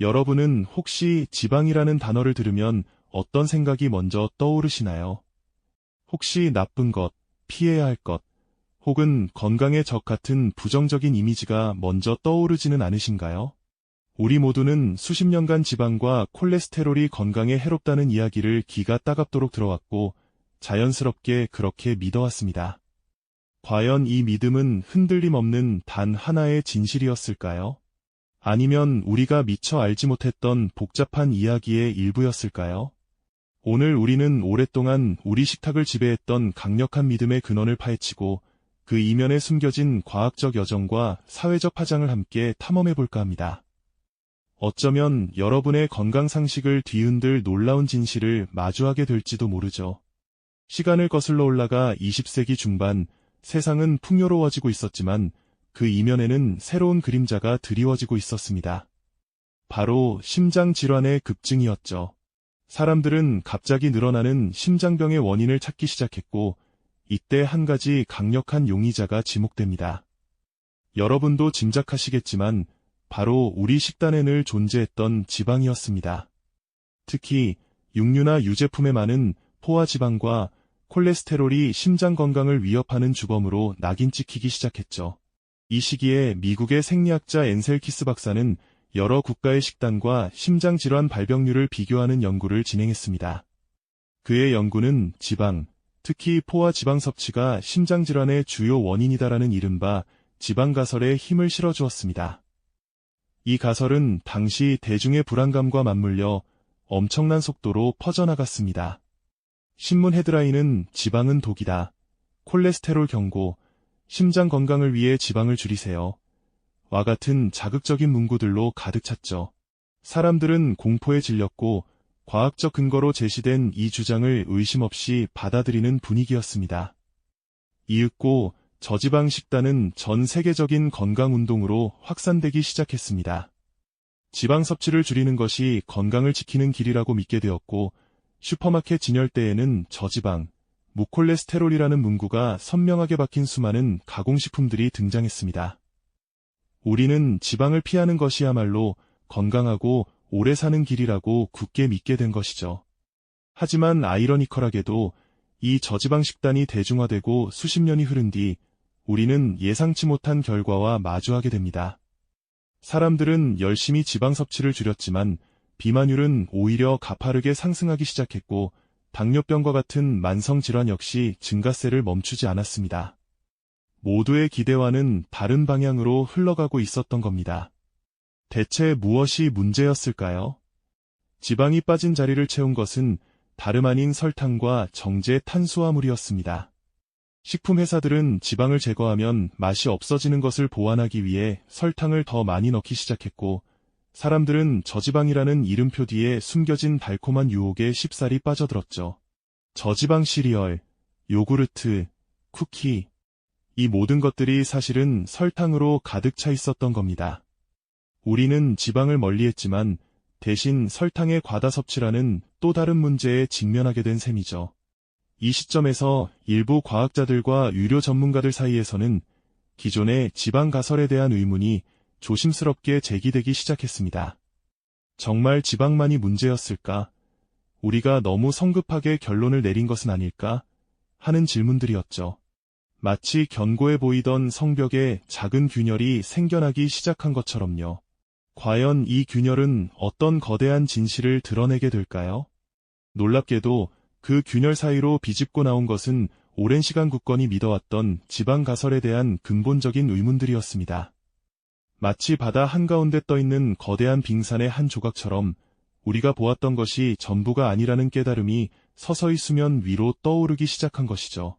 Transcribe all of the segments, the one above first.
여러분은 혹시 지방이라는 단어를 들으면 어떤 생각이 먼저 떠오르시나요? 혹시 나쁜 것, 피해야 할 것, 혹은 건강의 적 같은 부정적인 이미지가 먼저 떠오르지는 않으신가요? 우리 모두는 수십 년간 지방과 콜레스테롤이 건강에 해롭다는 이야기를 귀가 따갑도록 들어왔고 자연스럽게 그렇게 믿어왔습니다. 과연 이 믿음은 흔들림 없는 단 하나의 진실이었을까요? 아니면 우리가 미처 알지 못했던 복잡한 이야기의 일부였을까요? 오늘 우리는 오랫동안 우리 식탁을 지배했던 강력한 믿음의 근원을 파헤치고 그 이면에 숨겨진 과학적 여정과 사회적 파장을 함께 탐험해 볼까 합니다. 어쩌면 여러분의 건강 상식을 뒤흔들 놀라운 진실을 마주하게 될지도 모르죠. 시간을 거슬러 올라가 20세기 중반, 세상은 풍요로워지고 있었지만 그 이면에는 새로운 그림자가 드리워지고 있었습니다. 바로 심장 질환의 급증이었죠. 사람들은 갑자기 늘어나는 심장병의 원인을 찾기 시작했고 이때 한 가지 강력한 용의자가 지목됩니다. 여러분도 짐작하시겠지만 바로 우리 식단에 늘 존재했던 지방이었습니다. 특히 육류나 유제품에 많은 포화지방과 콜레스테롤이 심장 건강을 위협하는 주범으로 낙인 찍히기 시작했죠. 이 시기에 미국의 생리학자 앤셀키스 박사는 여러 국가의 식단과 심장질환 발병률을 비교하는 연구를 진행했습니다. 그의 연구는 지방, 특히 포화지방 섭취가 심장질환의 주요 원인이다라는 이른바 지방가설에 힘을 실어주었습니다. 이 가설은 당시 대중의 불안감과 맞물려 엄청난 속도로 퍼져나갔습니다. 신문 헤드라인은 지방은 독이다, 콜레스테롤 경고, 심장 건강을 위해 지방을 줄이세요 와 같은 자극적인 문구들로 가득 찼죠. 사람들은 공포에 질렸고 과학적 근거로 제시된 이 주장을 의심 없이 받아들이는 분위기였습니다. 이윽고 저지방 식단은 전 세계적인 건강운동으로 확산되기 시작했습니다. 지방 섭취를 줄이는 것이 건강을 지키는 길이라고 믿게 되었고 슈퍼마켓 진열대에는 저지방, 무콜레스테롤이라는 문구가 선명하게 박힌 수많은 가공식품들이 등장했습니다. 우리는 지방을 피하는 것이야말로 건강하고 오래 사는 길이라고 굳게 믿게 된 것이죠. 하지만 아이러니컬하게도 이 저지방 식단이 대중화되고 수십 년이 흐른 뒤 우리는 예상치 못한 결과와 마주하게 됩니다. 사람들은 열심히 지방 섭취를 줄였지만 비만율은 오히려 가파르게 상승하기 시작했고 당뇨병과 같은 만성질환 역시 증가세를 멈추지 않았습니다. 모두의 기대와는 다른 방향으로 흘러가고 있었던 겁니다. 대체 무엇이 문제였을까요? 지방이 빠진 자리를 채운 것은 다름 아닌 설탕과 정제 탄수화물이었습니다. 식품회사들은 지방을 제거하면 맛이 없어지는 것을 보완하기 위해 설탕을 더 많이 넣기 시작했고 사람들은 저지방이라는 이름표 뒤에 숨겨진 달콤한 유혹에 쉽사리 빠져들었죠. 저지방 시리얼, 요구르트, 쿠키, 이 모든 것들이 사실은 설탕으로 가득 차 있었던 겁니다. 우리는 지방을 멀리했지만 대신 설탕의 과다 섭취라는 또 다른 문제에 직면하게 된 셈이죠. 이 시점에서 일부 과학자들과 유료 전문가들 사이에서는 기존의 지방 가설에 대한 의문이 조심스럽게 제기되기 시작했습니다. 정말 지방만이 문제였을까? 우리가 너무 성급하게 결론을 내린 것은 아닐까? 하는 질문들이었죠. 마치 견고해 보이던 성벽에 작은 균열이 생겨나기 시작한 것처럼요. 과연 이 균열은 어떤 거대한 진실을 드러내게 될까요? 놀랍게도 그 균열 사이로 비집고 나온 것은 오랜 시간 굳건히 믿어왔던 지방 가설에 대한 근본적인 의문들이었습니다. 마치 바다 한가운데 떠있는 거대한 빙산의 한 조각처럼 우리가 보았던 것이 전부가 아니라는 깨달음이 서서히 수면 위로 떠오르기 시작한 것이죠.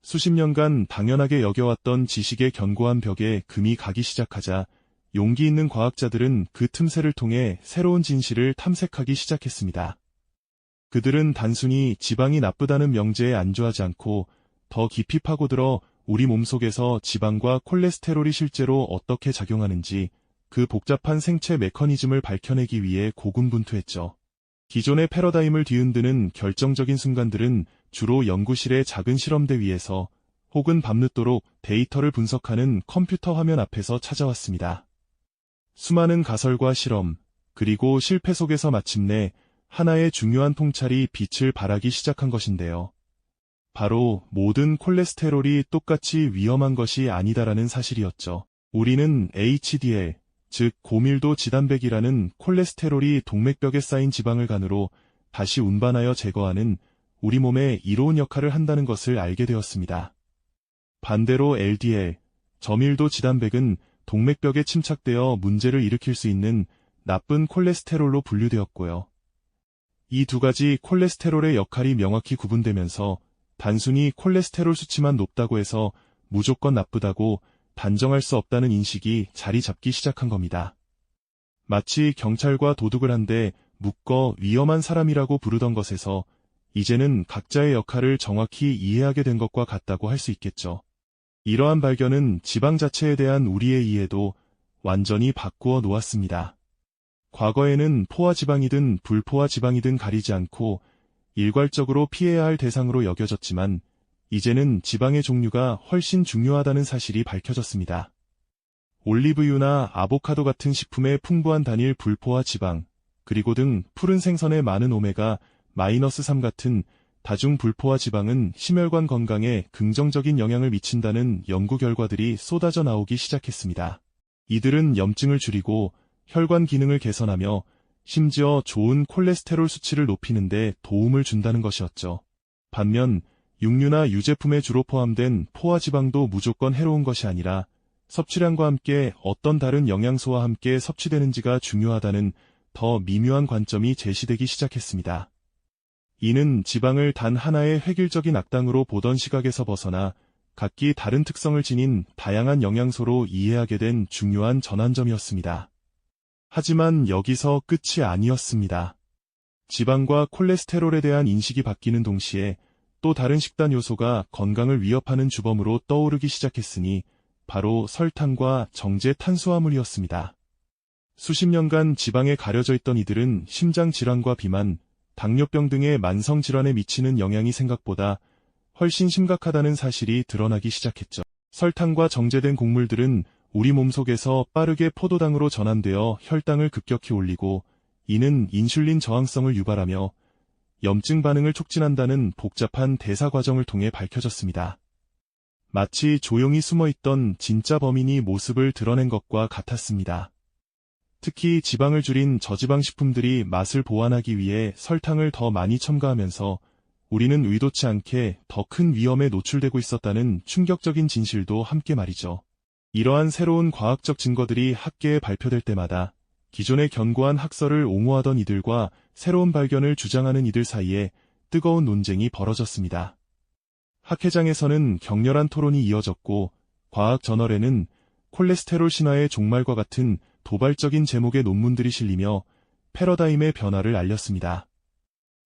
수십 년간 당연하게 여겨왔던 지식의 견고한 벽에 금이 가기 시작하자 용기 있는 과학자들은 그 틈새를 통해 새로운 진실을 탐색하기 시작했습니다. 그들은 단순히 지방이 나쁘다는 명제에 안주하지 않고 더 깊이 파고들어 우리 몸속에서 지방과 콜레스테롤이 실제로 어떻게 작용하는지 그 복잡한 생체 메커니즘을 밝혀내기 위해 고군분투했죠. 기존의 패러다임을 뒤흔드는 결정적인 순간들은 주로 연구실의 작은 실험대 위에서 혹은 밤늦도록 데이터를 분석하는 컴퓨터 화면 앞에서 찾아왔습니다. 수많은 가설과 실험, 그리고 실패 속에서 마침내 하나의 중요한 통찰이 빛을 발하기 시작한 것인데요. 바로 모든 콜레스테롤이 똑같이 위험한 것이 아니다라는 사실이었죠. 우리는 HDL, 즉 고밀도 지단백이라는 콜레스테롤이 동맥벽에 쌓인 지방을 간으로 다시 운반하여 제거하는 우리 몸에 이로운 역할을 한다는 것을 알게 되었습니다. 반대로 LDL, 저밀도 지단백은 동맥벽에 침착되어 문제를 일으킬 수 있는 나쁜 콜레스테롤로 분류되었고요. 이 두 가지 콜레스테롤의 역할이 명확히 구분되면서 단순히 콜레스테롤 수치만 높다고 해서 무조건 나쁘다고 단정할 수 없다는 인식이 자리 잡기 시작한 겁니다. 마치 경찰과 도둑을 한데 묶어 위험한 사람이라고 부르던 것에서 이제는 각자의 역할을 정확히 이해하게 된 것과 같다고 할 수 있겠죠. 이러한 발견은 지방 자체에 대한 우리의 이해도 완전히 바꾸어 놓았습니다. 과거에는 포화지방이든 불포화지방이든 가리지 않고 일괄적으로 피해야 할 대상으로 여겨졌지만 이제는 지방의 종류가 훨씬 중요하다는 사실이 밝혀졌습니다. 올리브유나 아보카도 같은 식품의 풍부한 단일 불포화 지방, 그리고 등 푸른 생선의 많은 오메가-3 같은 다중 불포화 지방은 심혈관 건강에 긍정적인 영향을 미친다는 연구 결과들이 쏟아져 나오기 시작했습니다. 이들은 염증을 줄이고 혈관 기능을 개선하며 심지어 좋은 콜레스테롤 수치를 높이는 데 도움을 준다는 것이었죠. 반면 육류나 유제품에 주로 포함된 포화지방도 무조건 해로운 것이 아니라 섭취량과 함께 어떤 다른 영양소와 함께 섭취되는지가 중요하다는 더 미묘한 관점이 제시되기 시작했습니다. 이는 지방을 단 하나의 획일적인 악당으로 보던 시각에서 벗어나 각기 다른 특성을 지닌 다양한 영양소로 이해하게 된 중요한 전환점이었습니다. 하지만 여기서 끝이 아니었습니다. 지방과 콜레스테롤에 대한 인식이 바뀌는 동시에 또 다른 식단 요소가 건강을 위협하는 주범으로 떠오르기 시작했으니 바로 설탕과 정제 탄수화물이었습니다. 수십 년간 지방에 가려져 있던 이들은 심장 질환과 비만, 당뇨병 등의 만성 질환에 미치는 영향이 생각보다 훨씬 심각하다는 사실이 드러나기 시작했죠. 설탕과 정제된 곡물들은 우리 몸속에서 빠르게 포도당으로 전환되어 혈당을 급격히 올리고 이는 인슐린 저항성을 유발하며 염증 반응을 촉진한다는 복잡한 대사 과정을 통해 밝혀졌습니다. 마치 조용히 숨어있던 진짜 범인이 모습을 드러낸 것과 같았습니다. 특히 지방을 줄인 저지방 식품들이 맛을 보완하기 위해 설탕을 더 많이 첨가하면서 우리는 의도치 않게 더 큰 위험에 노출되고 있었다는 충격적인 진실도 함께 말이죠. 이러한 새로운 과학적 증거들이 학계에 발표될 때마다 기존의 견고한 학설을 옹호하던 이들과 새로운 발견을 주장하는 이들 사이에 뜨거운 논쟁이 벌어졌습니다. 학회장에서는 격렬한 토론이 이어졌고 과학 저널에는 콜레스테롤 신화의 종말과 같은 도발적인 제목의 논문들이 실리며 패러다임의 변화를 알렸습니다.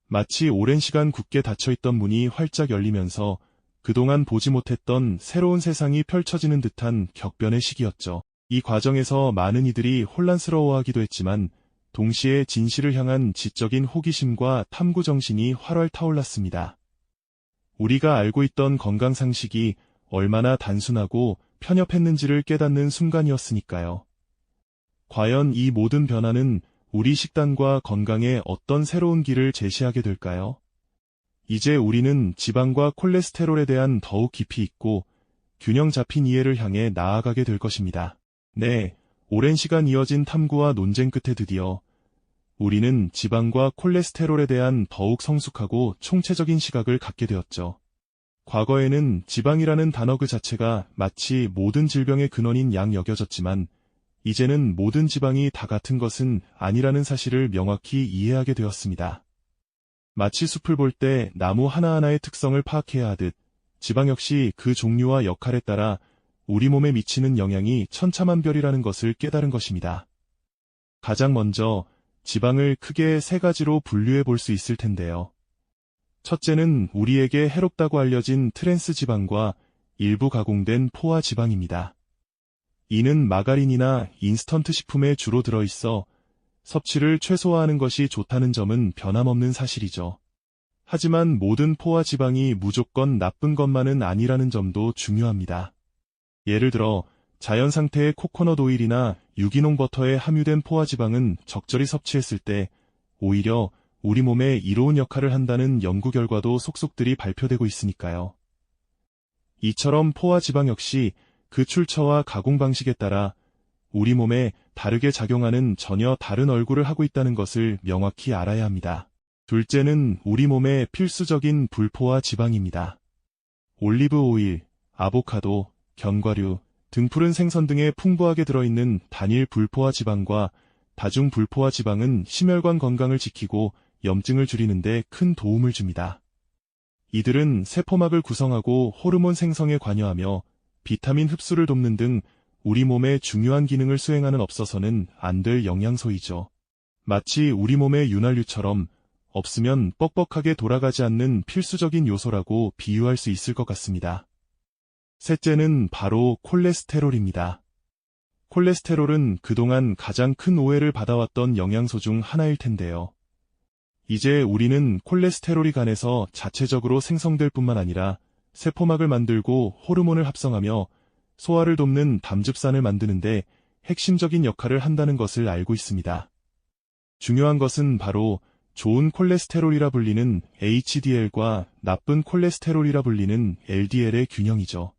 마치 오랜 시간 굳게 닫혀있던 문이 활짝 열리면서 그동안 보지 못했던 새로운 세상이 펼쳐지는 듯한 격변의 시기였죠. 이 과정에서 많은 이들이 혼란스러워하기도 했지만 동시에 진실을 향한 지적인 호기심과 탐구정신이 활활 타올랐습니다. 우리가 알고 있던 건강 상식이 얼마나 단순하고 편협했는지를 깨닫는 순간이었으니까요. 과연 이 모든 변화는 우리 식단과 건강에 어떤 새로운 길을 제시하게 될까요? 이제 우리는 지방과 콜레스테롤에 대한 더욱 깊이 있고 균형 잡힌 이해를 향해 나아가게 될 것입니다. 네, 오랜 시간 이어진 탐구와 논쟁 끝에 드디어 우리는 지방과 콜레스테롤에 대한 더욱 성숙하고 총체적인 시각을 갖게 되었죠. 과거에는 지방이라는 단어 그 자체가 마치 모든 질병의 근원인 양 여겨졌지만 이제는 모든 지방이 다 같은 것은 아니라는 사실을 명확히 이해하게 되었습니다. 마치 숲을 볼 때 나무 하나하나의 특성을 파악해야 하듯 지방 역시 그 종류와 역할에 따라 우리 몸에 미치는 영향이 천차만별이라는 것을 깨달은 것입니다. 가장 먼저 지방을 크게 세 가지로 분류해 볼 수 있을 텐데요. 첫째는 우리에게 해롭다고 알려진 트랜스 지방과 일부 가공된 포화 지방입니다. 이는 마가린이나 인스턴트 식품에 주로 들어있어 섭취를 최소화하는 것이 좋다는 점은 변함없는 사실이죠. 하지만 모든 포화 지방이 무조건 나쁜 것만은 아니라는 점도 중요합니다. 예를 들어 자연 상태의 코코넛 오일이나 유기농 버터에 함유된 포화지방은 적절히 섭취했을 때 오히려 우리 몸에 이로운 역할을 한다는 연구 결과도 속속들이 발표되고 있으니까요. 이처럼 포화지방 역시 그 출처와 가공 방식에 따라 우리 몸에 다르게 작용하는 전혀 다른 얼굴을 하고 있다는 것을 명확히 알아야 합니다. 둘째는 우리 몸의 필수적인 불포화 지방입니다. 올리브 오일, 아보카도, 견과류, 등푸른 생선 등에 풍부하게 들어있는 단일 불포화 지방과 다중 불포화 지방은 심혈관 건강을 지키고 염증을 줄이는 데 큰 도움을 줍니다. 이들은 세포막을 구성하고 호르몬 생성에 관여하며 비타민 흡수를 돕는 등 우리 몸의 중요한 기능을 수행하는 없어서는 안 될 영양소이죠. 마치 우리 몸의 윤활유처럼 없으면 뻑뻑하게 돌아가지 않는 필수적인 요소라고 비유할 수 있을 것 같습니다. 셋째는 바로 콜레스테롤입니다. 콜레스테롤은 그동안 가장 큰 오해를 받아왔던 영양소 중 하나일 텐데요. 이제 우리는 콜레스테롤이 간에서 자체적으로 생성될 뿐만 아니라 세포막을 만들고 호르몬을 합성하며 소화를 돕는 담즙산을 만드는데 핵심적인 역할을 한다는 것을 알고 있습니다. 중요한 것은 바로 좋은 콜레스테롤이라 불리는 HDL과 나쁜 콜레스테롤이라 불리는 LDL의 균형이죠.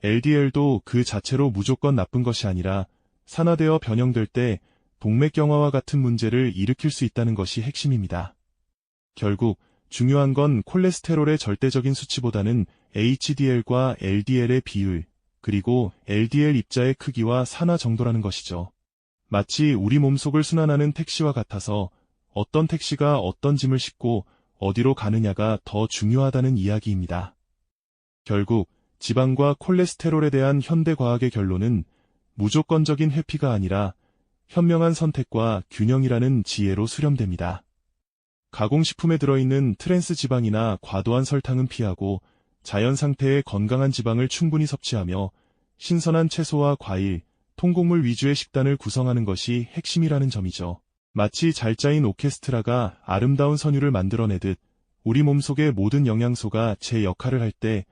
LDL도 그 자체로 무조건 나쁜 것이 아니라 산화되어 변형될 때 동맥경화와 같은 문제를 일으킬 수 있다는 것이 핵심입니다. 결국 중요한 건 콜레스테롤의 절대적인 수치보다는 HDL과 LDL의 비율, 그리고 LDL 입자의 크기와 산화 정도라는 것이죠. 마치 우리 몸속을 순환하는 택시와 같아서 어떤 택시가 어떤 짐을 싣고 어디로 가느냐가 더 중요하다는 이야기입니다. 결국 지방과 콜레스테롤에 대한 현대과학의 결론은 무조건적인 회피가 아니라 현명한 선택과 균형이라는 지혜로 수렴됩니다. 가공식품에 들어있는 트랜스 지방이나 과도한 설탕은 피하고 자연 상태의 건강한 지방을 충분히 섭취하며 신선한 채소와 과일, 통곡물 위주의 식단을 구성하는 것이 핵심이라는 점이죠. 마치 잘 짜인 오케스트라가 아름다운 선율을 만들어내듯 우리 몸속의 모든 영양소가 제 역할을 할 때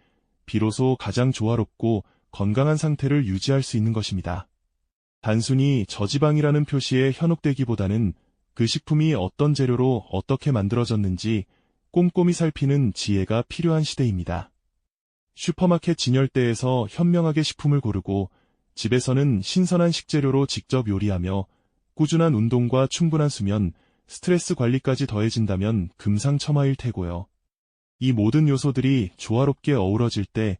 비로소 가장 조화롭고 건강한 상태를 유지할 수 있는 것입니다. 단순히 저지방이라는 표시에 현혹되기보다는 그 식품이 어떤 재료로 어떻게 만들어졌는지 꼼꼼히 살피는 지혜가 필요한 시대입니다. 슈퍼마켓 진열대에서 현명하게 식품을 고르고 집에서는 신선한 식재료로 직접 요리하며 꾸준한 운동과 충분한 수면, 스트레스 관리까지 더해진다면 금상첨화일 테고요. 이 모든 요소들이 조화롭게 어우러질 때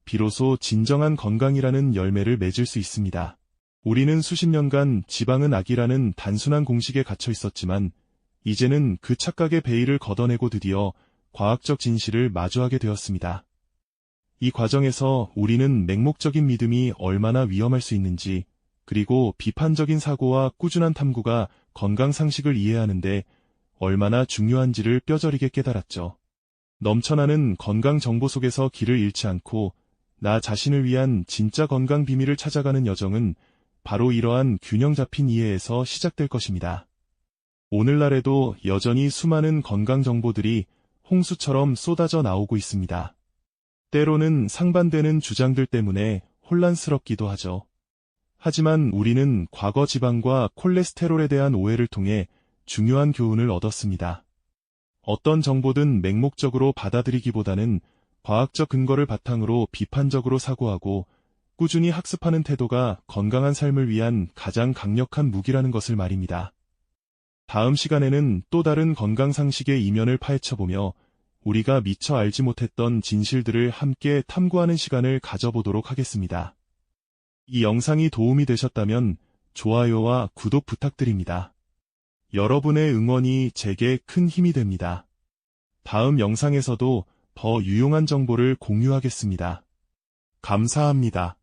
비로소 진정한 건강이라는 열매를 맺을 수 있습니다. 우리는 수십 년간 지방은 악이라는 단순한 공식에 갇혀 있었지만 이제는 그 착각의 베일을 걷어내고 드디어 과학적 진실을 마주하게 되었습니다. 이 과정에서 우리는 맹목적인 믿음이 얼마나 위험할 수 있는지, 그리고 비판적인 사고와 꾸준한 탐구가 건강 상식을 이해하는데 얼마나 중요한지를 뼈저리게 깨달았죠. 넘쳐나는 건강 정보 속에서 길을 잃지 않고 나 자신을 위한 진짜 건강 비밀을 찾아가는 여정은 바로 이러한 균형 잡힌 이해에서 시작될 것입니다. 오늘날에도 여전히 수많은 건강 정보들이 홍수처럼 쏟아져 나오고 있습니다. 때로는 상반되는 주장들 때문에 혼란스럽기도 하죠. 하지만 우리는 과거 지방과 콜레스테롤에 대한 오해를 통해 중요한 교훈을 얻었습니다. 어떤 정보든 맹목적으로 받아들이기보다는 과학적 근거를 바탕으로 비판적으로 사고하고 꾸준히 학습하는 태도가 건강한 삶을 위한 가장 강력한 무기라는 것을 말입니다. 다음 시간에는 또 다른 건강 상식의 이면을 파헤쳐보며 우리가 미처 알지 못했던 진실들을 함께 탐구하는 시간을 가져보도록 하겠습니다. 이 영상이 도움이 되셨다면 좋아요와 구독 부탁드립니다. 여러분의 응원이 제게 큰 힘이 됩니다. 다음 영상에서도 더 유용한 정보를 공유하겠습니다. 감사합니다.